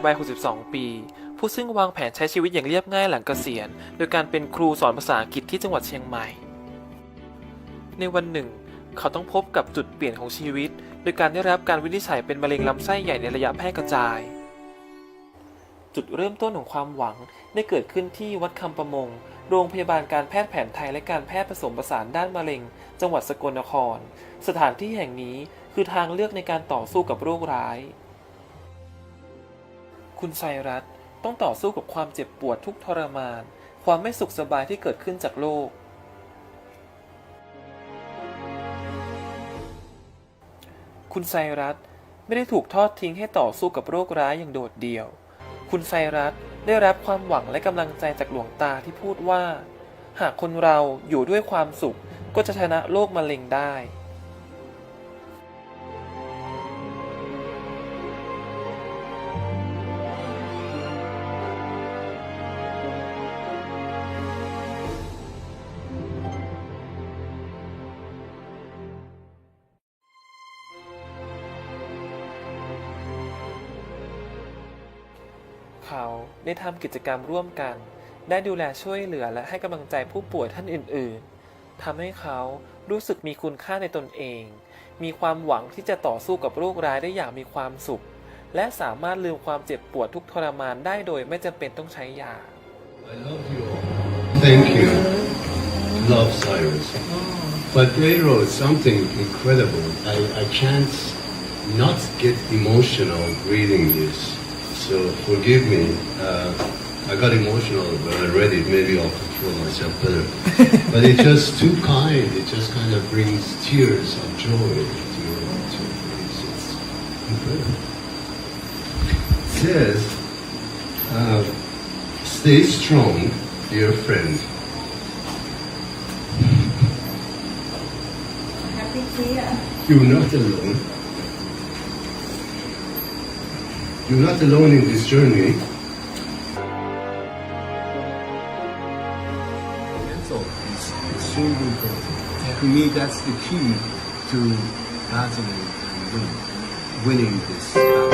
วัย 62 ปี ผู้ซึ่งวางแผนใช้ชีวิตอย่างเรียบง่ายหลังเกษียณโดยการเป็นครูสอนภาษาอังกฤษที่จังหวัดเชียงใหม่ ในวันหนึ่งเขาต้องพบกับจุดเปลี่ยนของชีวิตโดยการได้รับการวินิจฉัยเป็นมะเร็งลำไส้ใหญ่ในระยะแพร่กระจายจุดเริ่มต้นของความหวังได้เกิดขึ้นที่วัดคำประมงโรงพยาบาลการแพทย์แผนไทยและการแพทย์ผสมผสานด้านมะเร็งจังหวัดสกลนครสถานที่แห่งนี้คือทางเลือกในการต่อสู้กับโรคร้ายคุณไซรัสต้องต่อสู้กับความเจ็บปวดทุกข์ทรมานความไม่สุขสบายที่เกิดขึ้นจากโรคคุณไซรัสไม่ได้ถูกทอดทิ้งให้ต่อสู้กับโรคร้ายอย่างโดดเดี่ยวคุณไซรัสได้รับความหวังและกำลังใจจากหลวงตาที่พูดว่าหากคนเราอยู่ด้วยความสุขก็จะชนะโรคมะเร็งได้เขาได้ทำกิจกรรมร่วมกันได้ดูแลช่วยเหลือและให้กำลังใจผู้ป่วยท่านอื่นๆทำให้เขารู้สึกมีคุณค่าในตนเองมีความหวังที่จะต่อสู้กับโรคร้ายได้อย่างมีความสุขและสามารถลืมความเจ็บปวดทุกทรมานได้โดยไม่จำเป็นต้องใช้ยา I love you all. Thank you. Love Cyrus. But they wrote something incredible. I can't not get emotional reading this. So forgive me. I got emotional when I read it. Maybe I'll control myself better. But it's just too kind. It just kind of brings tears of joy to your face. It's incredible. It says, stay strong, dear friend. Happy tear. You're not alone. You're not alone in this journey. Mental is extremely important. To me, that's the key to battling and winning this battle.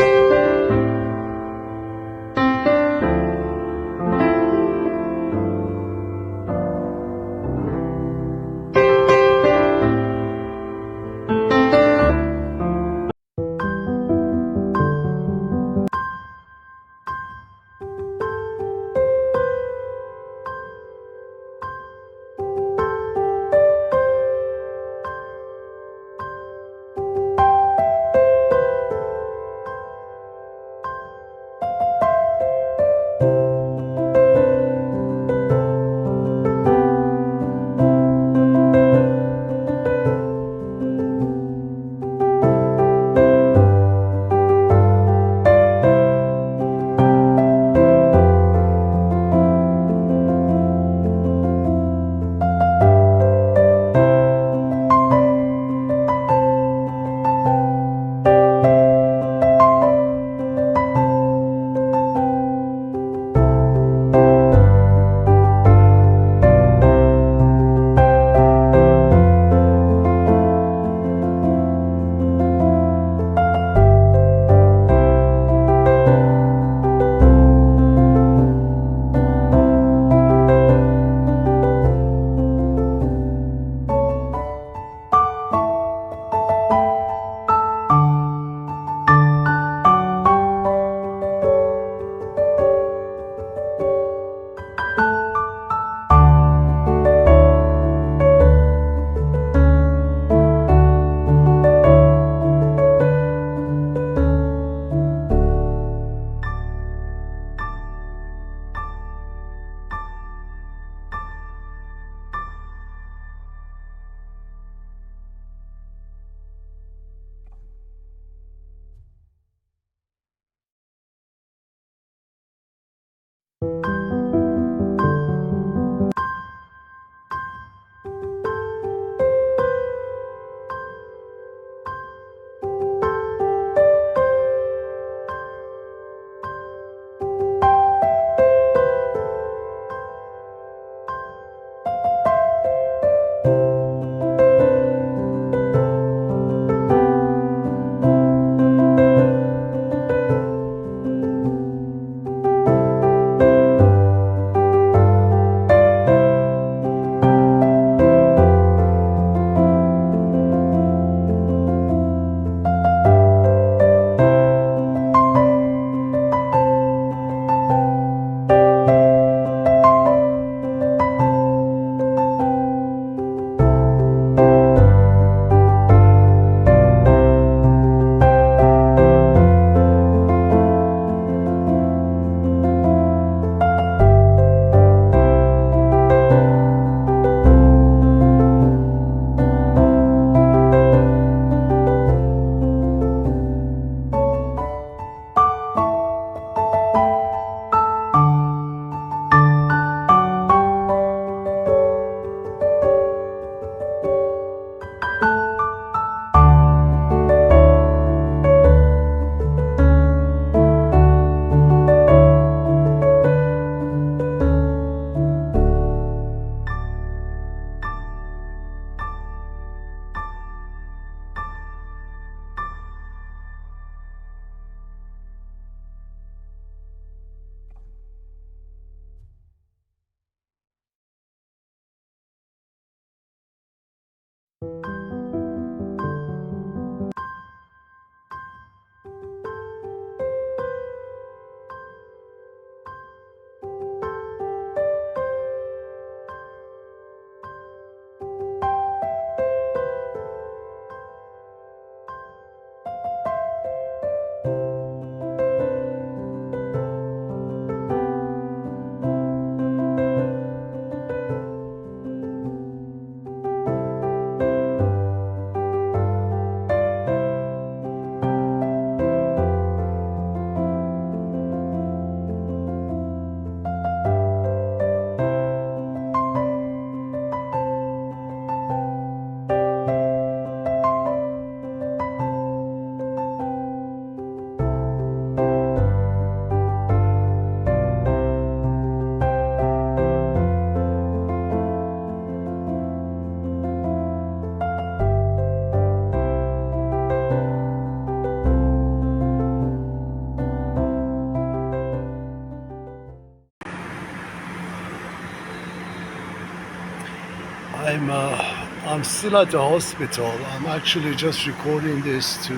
I'm still at the hospital. I'm actually just recording this to.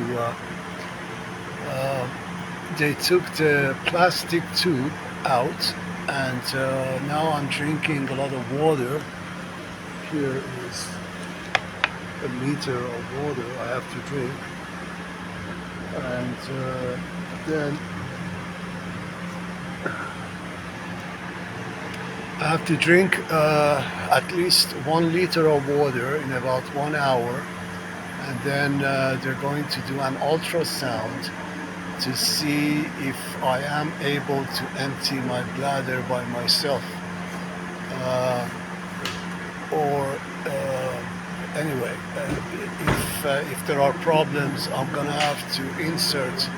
They took the plastic tube out, and now I'm drinking a lot of water. Here is a liter of water I have to drink, and then I have to drink at least 1 liter of water in about 1 hour, and then they're going to do an ultrasound to see if I am able to empty my bladder by myself, or anyway, if there are problems, I'm gonna have to insert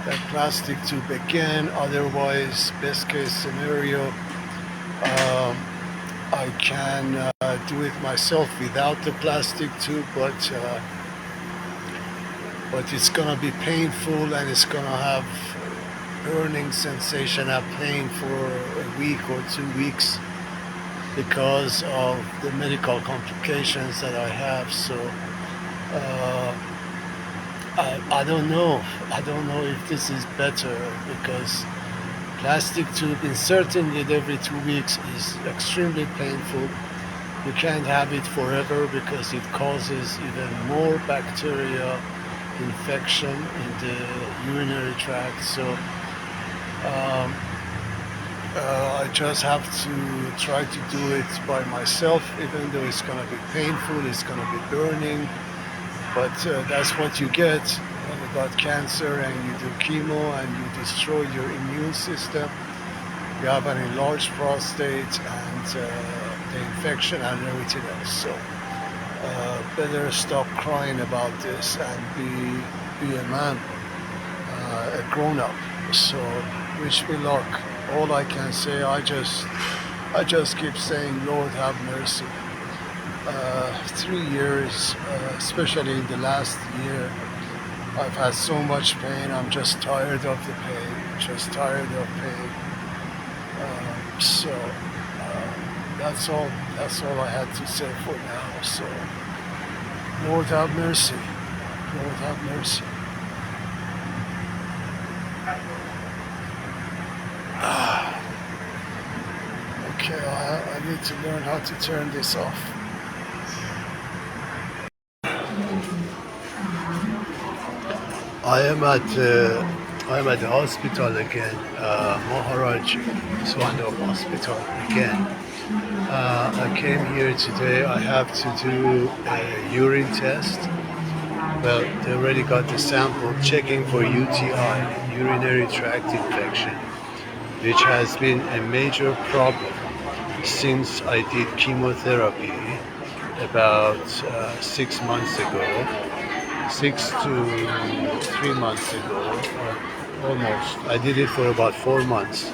that plastic tube again. Otherwise, best case scenario, I can do it myself without the plastic tube, but it's gonna be painful, and it's gonna have burning sensation and pain for a week or 2 weeks because of the medical complications that I have. So I don't know. I don't know if this is better, because plastic tube inserting it every 2 weeks is extremely painful. You can't have it forever because it causes even more bacteria infection in the urinary tract. So I just have to try to do it by myself, even though it's going to be painful, it's going to be burning, but that's what you get when you got cancer and you do chemo and you destroy your immune system. You have an enlarged prostate and the infection and everything else. So better stop crying about this and be a man, a grown-up. So wish me luck. All I can say, I just keep saying, Lord have mercy. 3 years, especially in the last year, I've had so much pain. I'm just tired of the pain. Just tired of pain. So that's all. That's all I had to say for now. So Lord have mercy. Lord have mercy. Okay, I need to learn how to turn this off. I am at the hospital again, Maharaj Swandov Hospital again. I came here today. I have to do a urine test. Well, they already got the sample checking for UTI, urinary tract infection, which has been a major problem since I did chemotherapy about 6 months ago, 6 to 3 months ago, almost. I did it for about 4 months.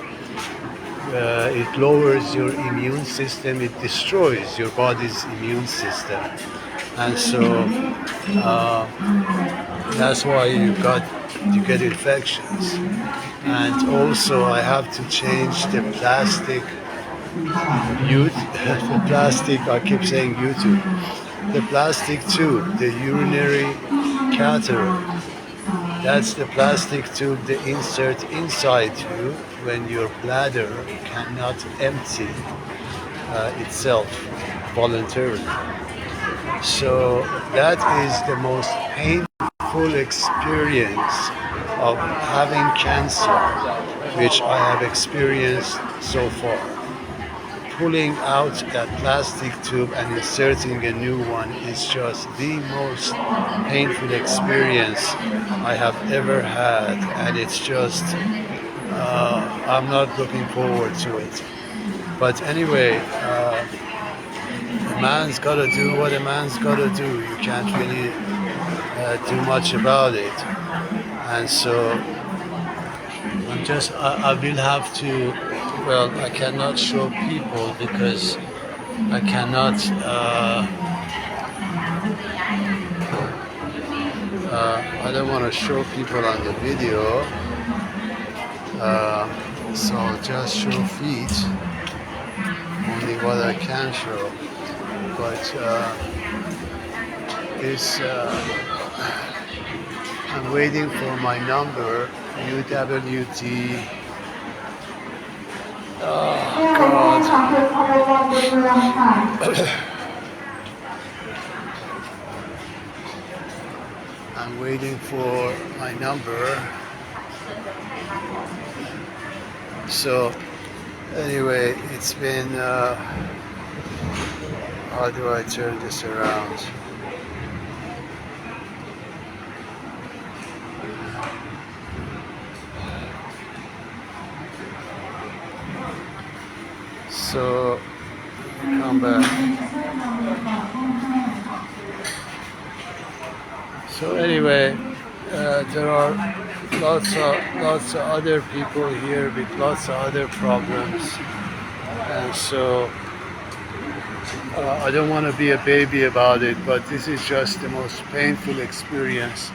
It lowers your immune system, it destroys your body's immune system, and so that's why you get infections. And also I have to change the plastic, the plastic, I keep saying YouTube, the plastic tube, the urinary catheter. That's the plastic tube they insert inside you when your bladder cannot empty itself voluntarily. So that is the most painful experience of having cancer, which I have experienced so far. Pulling out that plastic tube and inserting a new one is just the most painful experience I have ever had, and it's just I'm not looking forward to it. But anyway, a man's got to do what a man's got to do. You can't really do much about it, and so I will have to. Well, I cannot show people because I cannot. I don't want to show people on the video, so I'll just show feet. Only what I can show. but I'm waiting for my number, UWT. Oh, God. I'm waiting for my number. So, anyway, it's been, how do I turn this around? So, come back. So anyway, there are lots of other people here with lots of other problems, and so I don't want to be a baby about it, but this is just the most painful experience,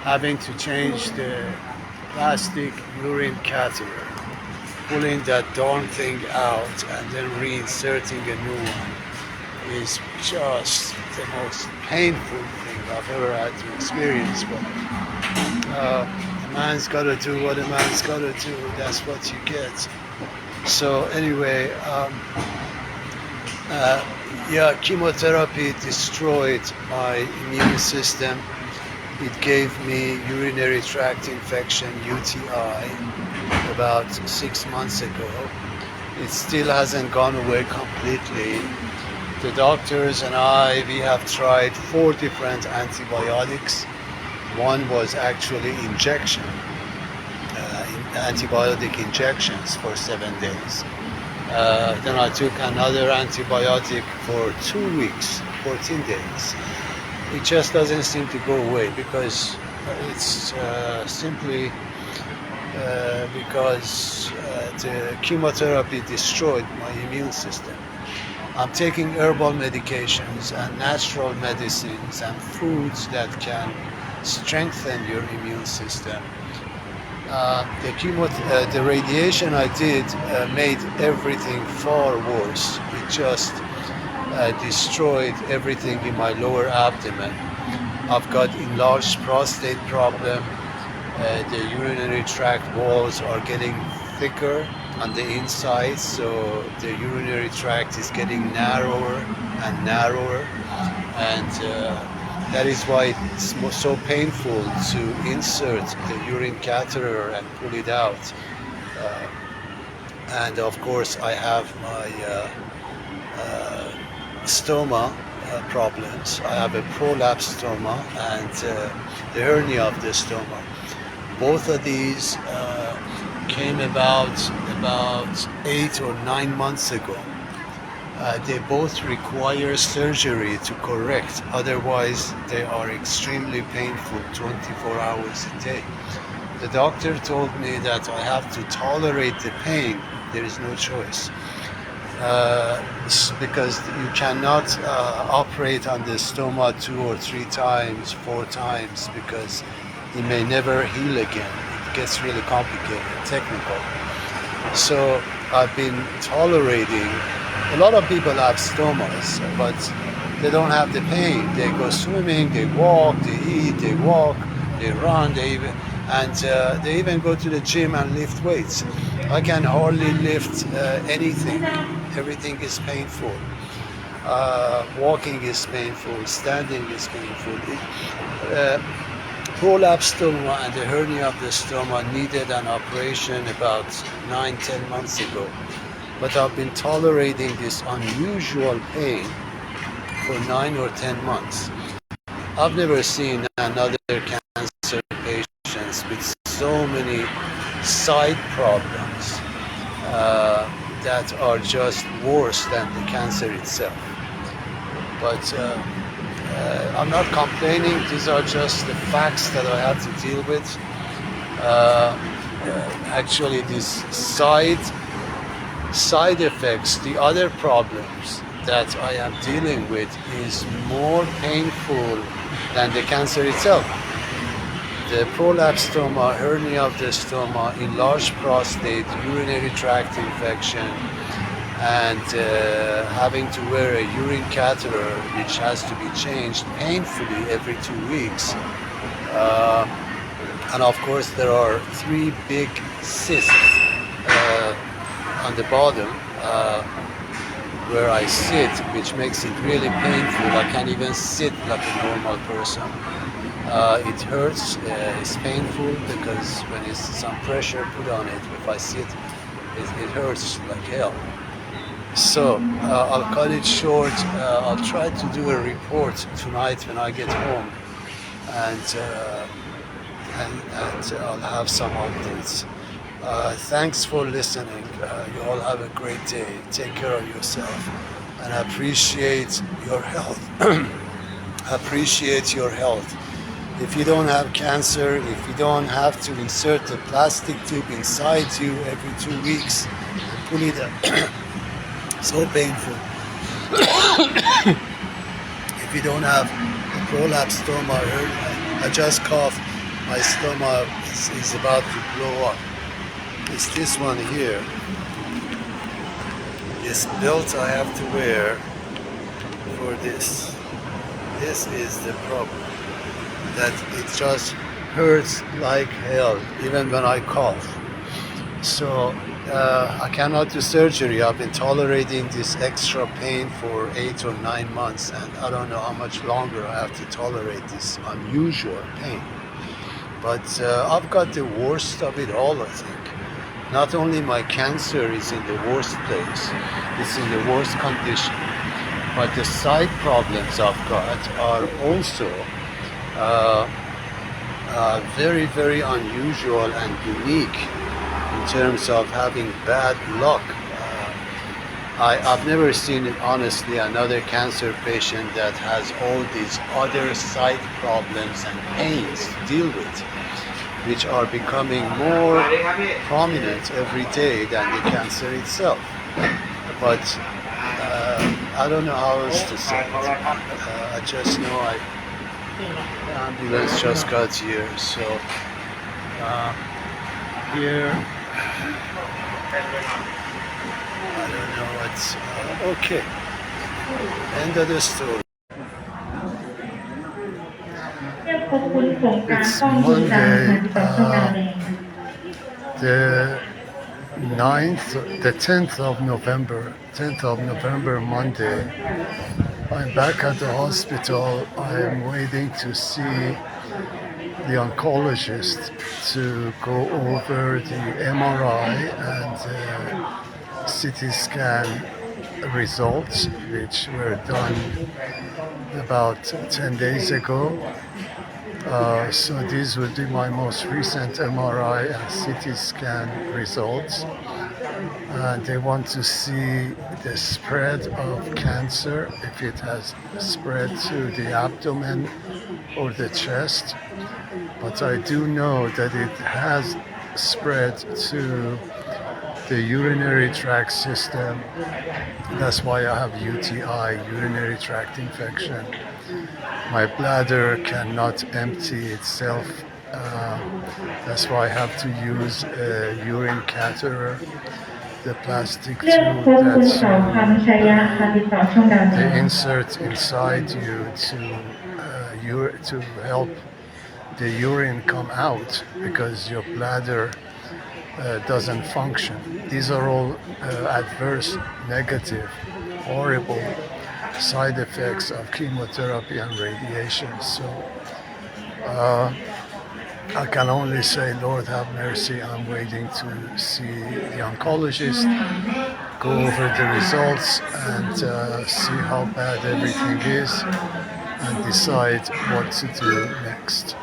having to change the plastic urine catheter, pulling that darn thing out and then reinserting a new one is just the most painful thing I've ever had to experience. But a man's got to do what a man's got to do. That's what you get. So anyway, yeah, chemotherapy destroyed my immune system. It gave me urinary tract infection, UTI, about 6 months ago. It still hasn't gone away completely. The doctors and we have tried 4 different antibiotics. One was actually injection, antibiotic injections for 7 days. Then I took another antibiotic for 2 weeks, 14 days. It just doesn't seem to go away because it's simply because the chemotherapy destroyed my immune system. I'm taking herbal medications and natural medicines and foods that can strengthen your immune system. The radiation I did made everything far worse. It just destroyed everything in my lower abdomen. I've got enlarged prostate problem. The urinary tract walls are getting thicker on the inside, so the urinary tract is getting narrower and narrower, and that is why it's so painful to insert the urine catheter and pull it out. And of course I have my stoma problems. I have a prolapse stoma and the hernia of the stoma. Both of these came about 8 or 9 months ago. They both require surgery to correct, otherwise they are extremely painful 24 hours a day. The doctor told me that I have to tolerate the pain. There is no choice. Because you cannot operate on the stoma 2 or 3 times, 4 times, because it may never heal again. It gets really complicated, technical. So I've been tolerating. A lot of people have stomas, but they don't have the pain. They go swimming, they walk, they eat, they walk, they run, they even go to the gym and lift weights. I can hardly lift anything. Everything is painful. Walking is painful. Standing is painful. Prolapse stoma and the hernia of the stoma needed an operation about 9-10 months ago. But I've been tolerating this unusual pain for 9 or 10 months. I've never seen another cancer patient with so many side problems that are just worse than the cancer itself. But I'm not complaining. These are just the facts that I have to deal with. Actually, these side effects, the other problems that I am dealing with is more painful than the cancer itself. The prolapse stoma, hernia of the stoma, enlarged prostate, urinary tract infection, and having to wear a urine catheter which has to be changed painfully every 2 weeks. And of course there are 3 big cysts on the bottom where I sit, which makes it really painful. I can't even sit like a normal person. It hurts, it's painful because when it's some pressure put on it, if I sit, it hurts like hell. So I'll cut it short. I'll try to do a report tonight when I get home, and I'll have some updates. Thanks for listening. You all have a great day. Take care of yourself, and appreciate your health. Appreciate your health. If you don't have cancer, if you don't have to insert a plastic tube inside you every 2 weeks and pull it up, so painful. If you don't have a prolapsed stomach, I just coughed. My stomach is about to blow up. It's this one here. This belt I have to wear for this. This is the problem. That it just hurts like hell, even when I cough. So I cannot do surgery. I've been tolerating this extra pain for 8 or 9 months, and I don't know how much longer I have to tolerate this unusual pain. But I've got the worst of it all, I think. Not only my cancer is in the worst place, it's in the worst condition, but the side problems I've got are also very, very unusual and unique in terms of having bad luck. I've never seen, honestly, another cancer patient that has all these other side problems and pains to deal with, which are becoming more prominent every day than the cancer itself. But I don't know how else to say it. I just know the ambulance just got here, so here I don't know what's okay. End of the story. It's Monday, the 10th of November, Monday. I'm back at the hospital. I'm waiting to see the oncologist to go over the MRI and CT scan results, which were done about 10 days ago. So these will be my most recent MRI and CT scan results. They want to see the spread of cancer, if it has spread to the abdomen or the chest. But I do know that it has spread to the urinary tract system. That's why I have UTI, urinary tract infection. My bladder cannot empty itself. That's why I have to use a urine catheter, the plastic tube that they insert inside you to help the urine come out because your bladder doesn't function. These are all adverse, negative, horrible side effects of chemotherapy and radiation. So I can only say, Lord have mercy. I'm waiting to see the oncologist, go over the results and see how bad everything is and decide what to do next.